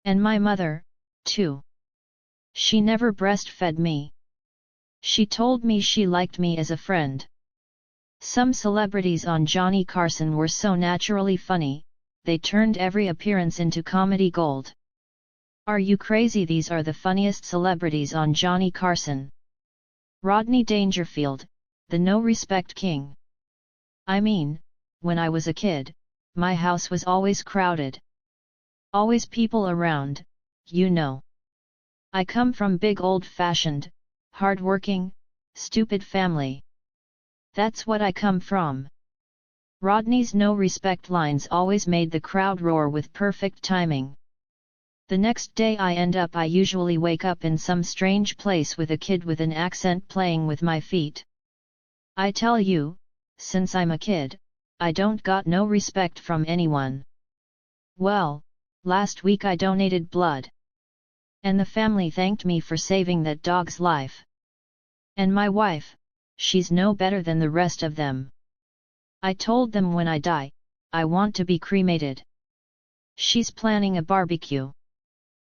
And my mother, too. She never breastfed me. She told me she liked me as a friend. Some celebrities on Johnny Carson were so naturally funny, they turned every appearance into comedy gold. Are you crazy? These are the funniest celebrities on Johnny Carson. Rodney Dangerfield, the no-respect king. I mean, when I was a kid, my house was always crowded. Always people around, you know. I come from big old-fashioned, hard-working, stupid family. That's what I come from. Rodney's no-respect lines always made the crowd roar with perfect timing. The next day I usually wake up in some strange place with a kid with an accent playing with my feet. I tell you, since I'm a kid, I don't got no respect from anyone. Well, last week I donated blood. And the family thanked me for saving that dog's life. And my wife, she's no better than the rest of them. I told them when I die, I want to be cremated. She's planning a barbecue.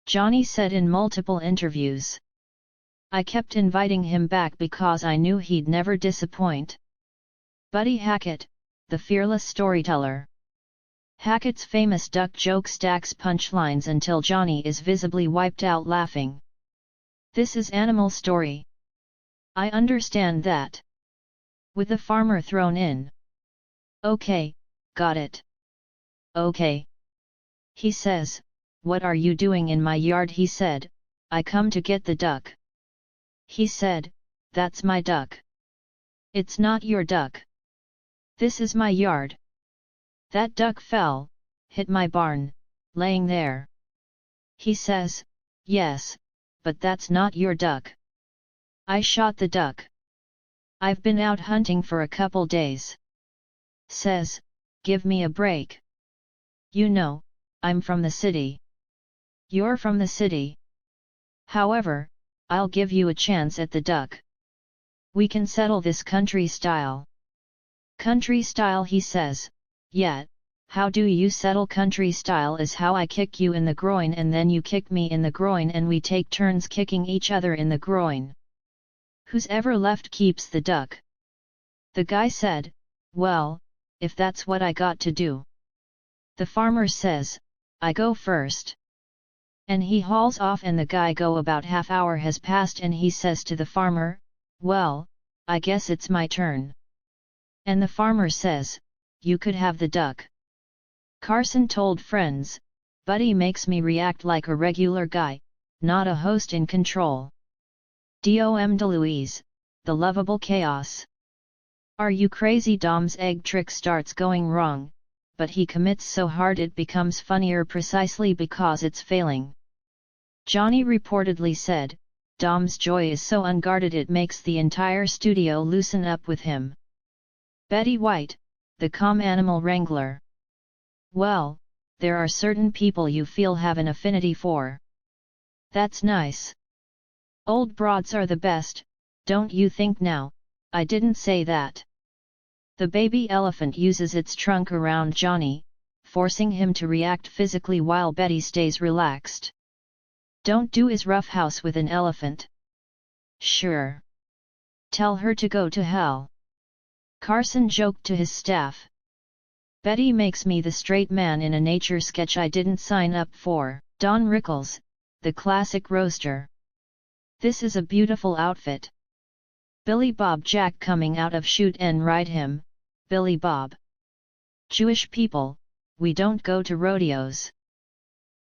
Johnny said in multiple interviews. I kept inviting him back because I knew he'd never disappoint. Buddy Hackett, the fearless storyteller. Hackett's famous duck joke stacks punchlines until Johnny is visibly wiped out laughing. This is animal story. I understand that. With the farmer thrown in. Okay, got it. Okay. He says, "What are you doing in my yard?" He said, "I come to get the duck." He said, "That's my duck." "It's not your duck. This is my yard." "That duck fell, hit my barn, laying there." He says, "Yes, but that's not your duck. I shot the duck. I've been out hunting for a couple days." Says, "Give me a break. You know, I'm from the city." "You're from the city. However, I'll give you a chance at the duck. We can settle this country style." "Country style?" he says. "Yeah, how do you settle country style is how I kick you in the groin and then you kick me in the groin and we take turns kicking each other in the groin. Who's ever left keeps the duck." The guy said, "Well, if that's what I got to do." The farmer says, "I go first." And he hauls off and the guy go. About half hour has passed and he says to the farmer, "Well, I guess it's my turn." And the farmer says, "You could have the duck." Carson told friends, "Buddy makes me react like a regular guy, not a host in control." Dom DeLuise, the lovable chaos. Are you crazy? Dom's egg trick starts going wrong, but he commits so hard it becomes funnier precisely because it's failing. Johnny reportedly said, "Dom's joy is so unguarded it makes the entire studio loosen up with him." Betty White, the calm animal wrangler. Well, there are certain people you feel have an affinity for. That's nice. Old broads are the best, don't you think? Now, I didn't say that. The baby elephant uses its trunk around Johnny, forcing him to react physically while Betty stays relaxed. Don't do is roughhouse with an elephant. Sure. Tell her to go to hell. Carson joked to his staff. Betty makes me the straight man in a nature sketch I didn't sign up for. Don Rickles, the classic roaster. This is a beautiful outfit. Billy Bob Jack coming out of shoot and ride him, Billy Bob. Jewish people, we don't go to rodeos.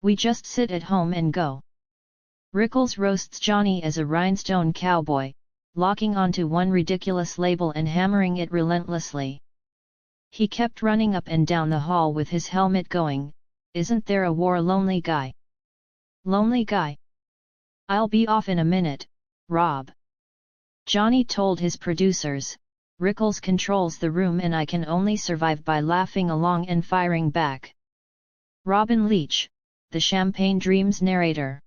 We just sit at home and go. Rickles roasts Johnny as a rhinestone cowboy, locking onto one ridiculous label and hammering it relentlessly. He kept running up and down the hall with his helmet going, "Isn't there a war, lonely guy? Lonely guy? I'll be off in a minute, Rob." Johnny told his producers, "Rickles controls the room and I can only survive by laughing along and firing back." Robin Leach, the Champagne Dreams narrator.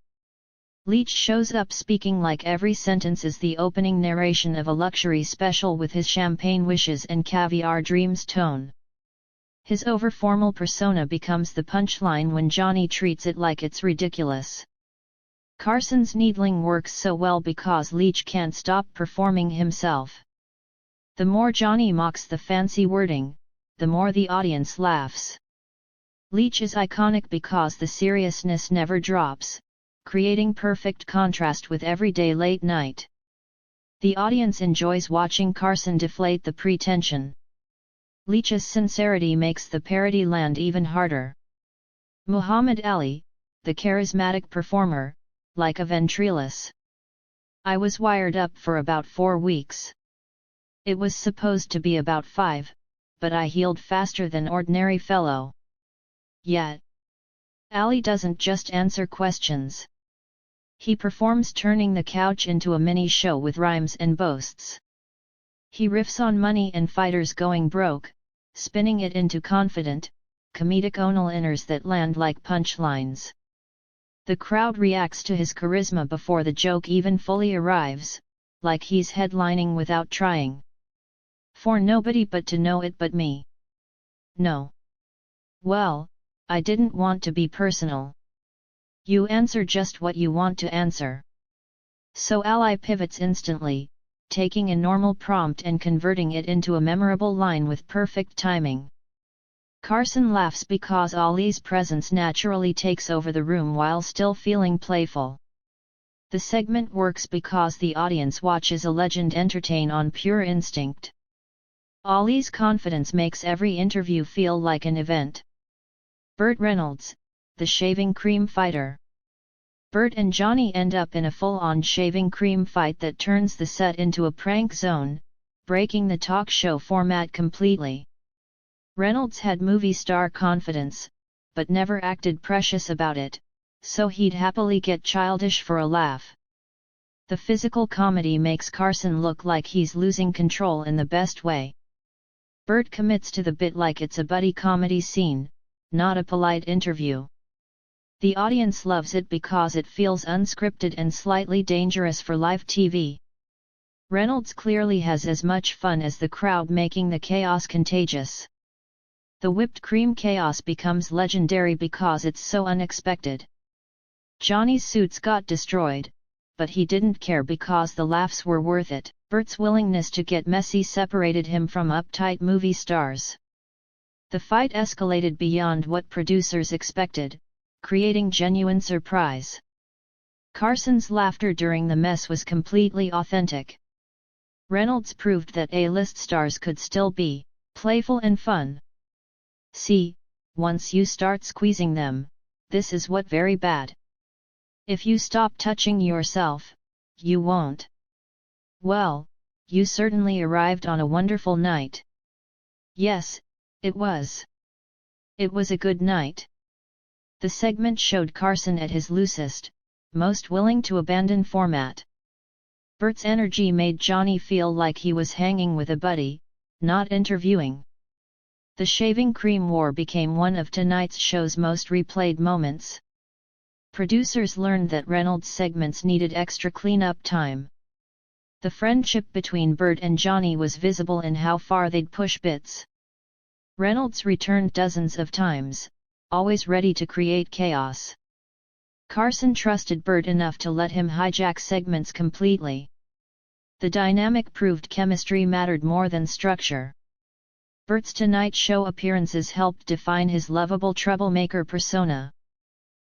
Leach shows up speaking like every sentence is the opening narration of a luxury special with his champagne wishes and caviar dreams tone. His over-formal persona becomes the punchline when Johnny treats it like it's ridiculous. Carson's needling works so well because Leach can't stop performing himself. The more Johnny mocks the fancy wording, the more the audience laughs. Leach is iconic because the seriousness never drops, creating perfect contrast with everyday late night. The audience enjoys watching Carson deflate the pretension. Leach's sincerity makes the parody land even harder. Muhammad Ali, the charismatic performer, like a ventriloquist. I was wired up for about 4 weeks. It was supposed to be about 5, but I healed faster than ordinary fellow. Yet, Ali doesn't just answer questions. He performs, turning the couch into a mini show with rhymes and boasts. He riffs on money and fighters going broke, spinning it into confident, comedic one-liners that land like punchlines. The crowd reacts to his charisma before the joke even fully arrives, like he's headlining without trying. For nobody but to know it but me. No. Well, I didn't want to be personal. You answer just what you want to answer. So Ali pivots instantly, taking a normal prompt and converting it into a memorable line with perfect timing. Carson laughs because Ali's presence naturally takes over the room while still feeling playful. The segment works because the audience watches a legend entertain on pure instinct. Ali's confidence makes every interview feel like an event. Burt Reynolds, the shaving cream fighter. Burt and Johnny end up in a full-on shaving cream fight that turns the set into a prank zone, breaking the talk show format completely. Reynolds had movie star confidence, but never acted precious about it, so he'd happily get childish for a laugh. The physical comedy makes Carson look like he's losing control in the best way. Burt commits to the bit like it's a buddy comedy scene, not a polite interview. The audience loves it because it feels unscripted and slightly dangerous for live TV. Reynolds clearly has as much fun as the crowd, making the chaos contagious. The whipped cream chaos becomes legendary because it's so unexpected. Johnny's suits got destroyed, but he didn't care because the laughs were worth it. Burt's willingness to get messy separated him from uptight movie stars. The fight escalated beyond what producers expected, creating genuine surprise. Carson's laughter during the mess was completely authentic. Reynolds proved that A-list stars could still be playful and fun. See, once you start squeezing them, this is what very bad. If you stop touching yourself, you won't. Well, you certainly arrived on a wonderful night. Yes, it was. It was a good night. The segment showed Carson at his loosest, most willing to abandon format. Burt's energy made Johnny feel like he was hanging with a buddy, not interviewing. The shaving cream war became one of tonight's show's most replayed moments. Producers learned that Reynolds' segments needed extra cleanup time. The friendship between Burt and Johnny was visible in how far they'd push bits. Reynolds returned dozens of times, always ready to create chaos. Carson trusted Burt enough to let him hijack segments completely. The dynamic proved chemistry mattered more than structure. Burt's Tonight Show appearances helped define his lovable troublemaker persona.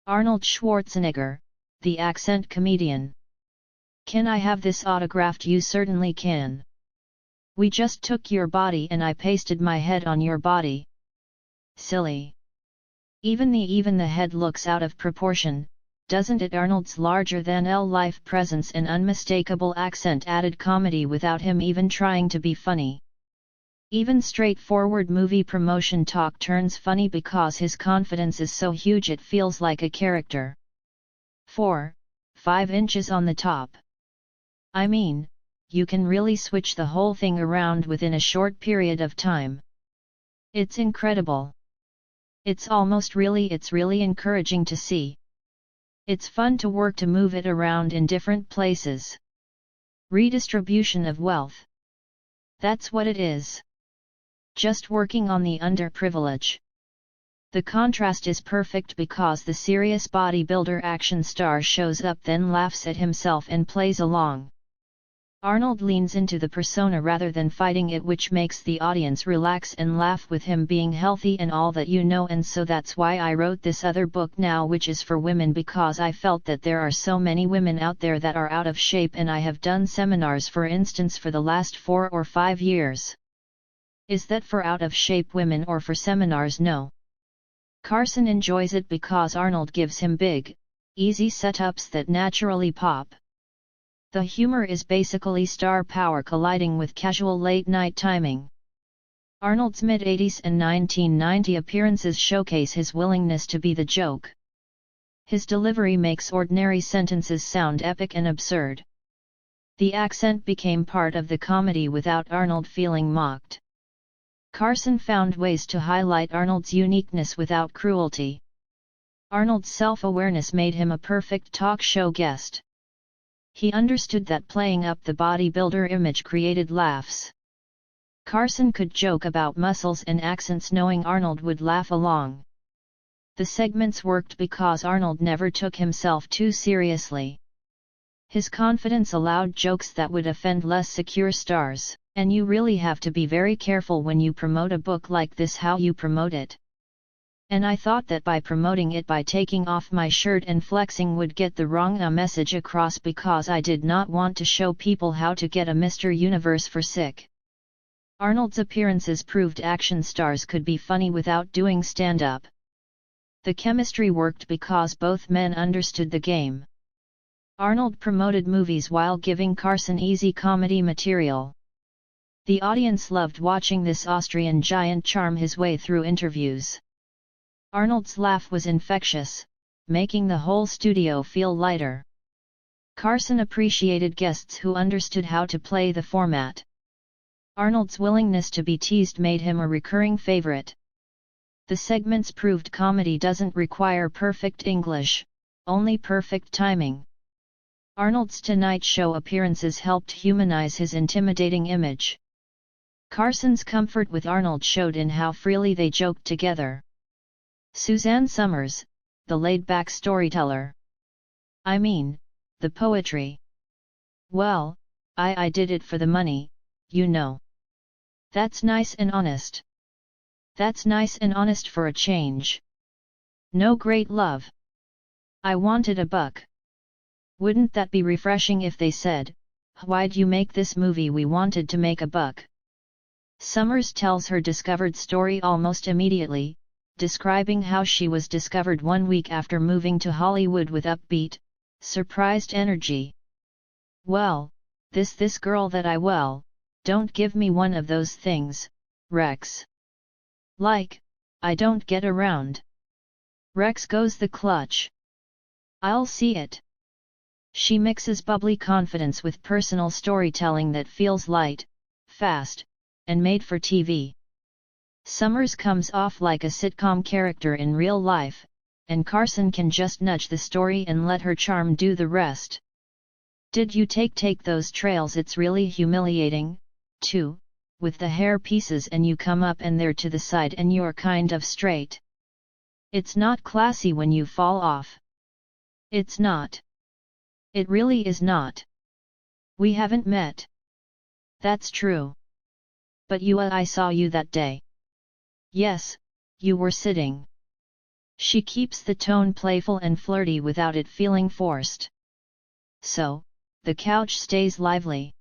Arnold Schwarzenegger, the accent comedian. Can I have this autographed? You certainly can. We just took your body and I pasted my head on your body. Silly. Even the head looks out of proportion, doesn't it? Arnold's larger-than-life presence and unmistakable accent added comedy without him even trying to be funny. Even straightforward movie promotion talk turns funny because his confidence is so huge it feels like a character. 4, 5 inches on the top. I mean, you can really switch the whole thing around within a short period of time. It's incredible. It's really encouraging to see. It's fun to work to move it around in different places. Redistribution of wealth. That's what it is. just working on the underprivilege. The contrast is perfect because the serious bodybuilder action star shows up, then laughs at himself and plays along. Arnold leans into the persona rather than fighting it, which makes the audience relax and laugh with him being healthy and all that, and so that's why I wrote this other book now, which is for women, because I felt that there are so many women out there that are out of shape, and I have done seminars for instance for the last 4 or 5 years. Is that for out of shape women or for seminars? No. Carson enjoys it because Arnold gives him big, easy setups that naturally pop. The humor is basically star power colliding with casual late-night timing. Arnold's mid-80s and 1990 appearances showcase his willingness to be the joke. His delivery makes ordinary sentences sound epic and absurd. The accent became part of the comedy without Arnold feeling mocked. Carson found ways to highlight Arnold's uniqueness without cruelty. Arnold's self-awareness made him a perfect talk show guest. He understood that playing up the bodybuilder image created laughs. Carson could joke about muscles and accents knowing Arnold would laugh along. The segments worked because Arnold never took himself too seriously. His confidence allowed jokes that would offend less secure stars, and you really have to be very careful when you promote a book like this how you promote it. And I thought that by promoting it by taking off my shirt and flexing would get the wrong message across, because I did not want to show people how to get a Mr. Universe for sick. Arnold's appearances proved action stars could be funny without doing stand-up. The chemistry worked because both men understood the game. Arnold promoted movies while giving Carson easy comedy material. The audience loved watching this Austrian giant charm his way through interviews. Arnold's laugh was infectious, making the whole studio feel lighter. Carson appreciated guests who understood how to play the format. Arnold's willingness to be teased made him a recurring favorite. The segments proved comedy doesn't require perfect English, only perfect timing. Arnold's Tonight Show appearances helped humanize his intimidating image. Carson's comfort with Arnold showed in how freely they joked together. Suzanne Summers, the laid-back storyteller. I mean, the poetry. Well, I did it for the money, That's nice and honest. That's nice and honest for a change. No great love. I wanted a buck. Wouldn't that be refreshing if they said, "Why'd you make this movie? We wanted to make a buck." Summers tells her discovered story almost immediately, describing how she was discovered 1 week after moving to Hollywood with upbeat, surprised energy. Well, this girl that don't give me one of those things, Rex. Like, I don't get around. Rex goes the clutch. I'll see it. She mixes bubbly confidence with personal storytelling that feels light, fast, and made for TV. Summers comes off like a sitcom character in real life, and Carson can just nudge the story and let her charm do the rest. Did you take those trails? It's really humiliating, too, with the hair pieces and you come up and they're to the side and you're kind of straight. It's not classy when you fall off. It's not. It really is not. We haven't met. That's true. But I saw you that day. Yes, you were sitting. She keeps the tone playful and flirty without it feeling forced. So, the couch stays lively.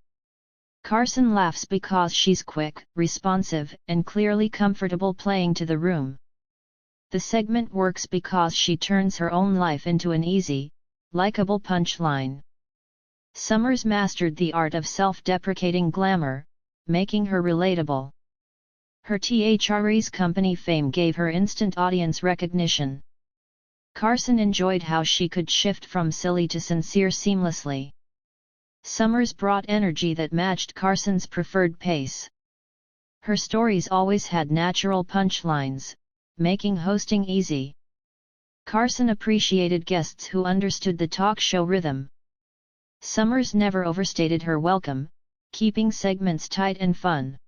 Carson laughs because she's quick, responsive, and clearly comfortable playing to the room. The segment works because she turns her own life into an easy, likable punchline. Summers mastered the art of self-deprecating glamour, making her relatable. Her Three's Company fame gave her instant audience recognition. Carson enjoyed how she could shift from silly to sincere seamlessly. Summers brought energy that matched Carson's preferred pace. Her stories always had natural punchlines, making hosting easy. Carson appreciated guests who understood the talk show rhythm. Summers never overstated her welcome, keeping segments tight and fun.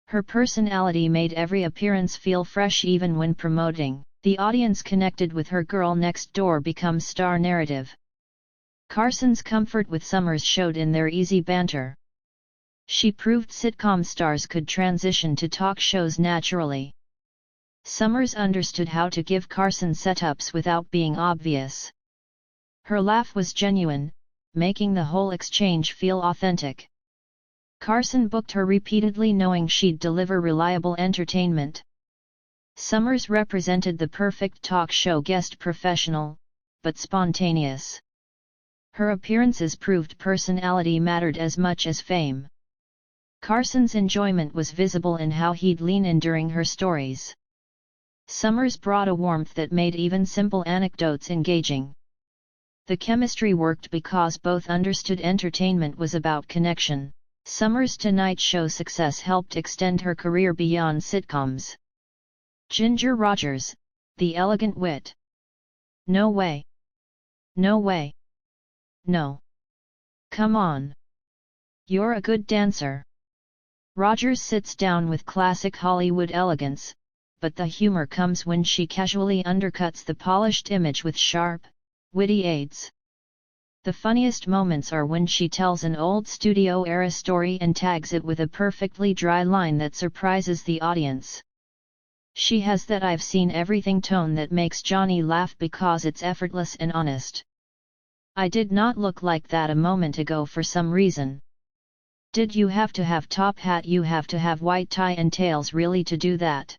Her personality made every appearance feel fresh even when promoting. The audience connected with her girl next door becomes star narrative. Carson's comfort with Summers showed in their easy banter. She proved sitcom stars could transition to talk shows naturally. Summers understood how to give Carson setups without being obvious. Her laugh was genuine, making the whole exchange feel authentic. Carson booked her repeatedly knowing she'd deliver reliable entertainment. Summers represented the perfect talk show guest, professional, but spontaneous. Her appearances proved personality mattered as much as fame. Carson's enjoyment was visible in how he'd lean in during her stories. Summers brought a warmth that made even simple anecdotes engaging. The chemistry worked because both understood entertainment was about connection. Summers' Tonight Show success helped extend her career beyond sitcoms. Ginger Rogers, the elegant wit. No way. No way. No. Come on. You're a good dancer. Rogers sits down with classic Hollywood elegance, but the humor comes when she casually undercuts the polished image with sharp, witty aids. The funniest moments are when she tells an old studio-era story and tags it with a perfectly dry line that surprises the audience. She has that "I've seen everything" tone that makes Johnny laugh because it's effortless and honest. I did not look like that a moment ago for some reason. Did you have to have top hat? You have to have white tie and tails really to do that?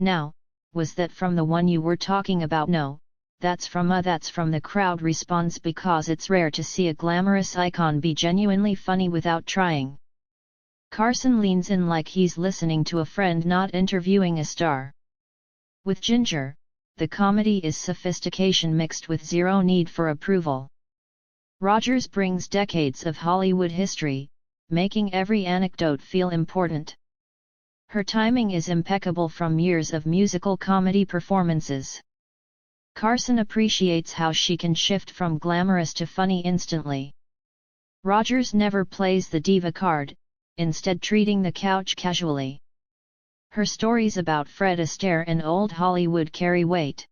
Now, was that from the one you were talking about? No. That's from the crowd responds because it's rare to see a glamorous icon be genuinely funny without trying. Carson leans in like he's listening to a friend, not interviewing a star. With Ginger, the comedy is sophistication mixed with zero need for approval. Rogers brings decades of Hollywood history, making every anecdote feel important. Her timing is impeccable from years of musical comedy performances. Carson appreciates how she can shift from glamorous to funny instantly. Rogers never plays the diva card, instead treating the couch casually. Her stories about Fred Astaire and old Hollywood carry weight.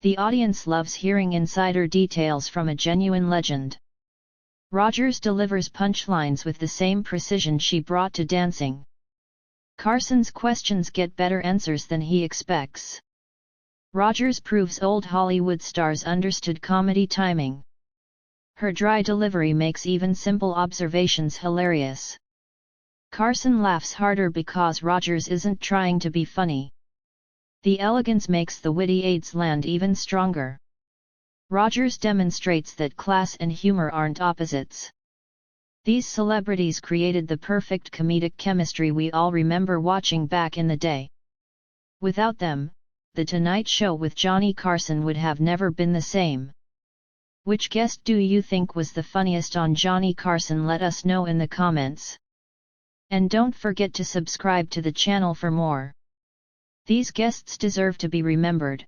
The audience loves hearing insider details from a genuine legend. Rogers delivers punchlines with the same precision she brought to dancing. Carson's questions get better answers than he expects. Rogers proves old Hollywood stars understood comedy timing. Her dry delivery makes even simple observations hilarious. Carson laughs harder because Rogers isn't trying to be funny. The elegance makes the witty aids land even stronger. Rogers demonstrates that class and humor aren't opposites. These celebrities created the perfect comedic chemistry we all remember watching back in the day. Without them, The Tonight Show with Johnny Carson would have never been the same. Which guest do you think was the funniest on Johnny Carson? Let us know in the comments. And don't forget to subscribe to the channel for more. These guests deserve to be remembered.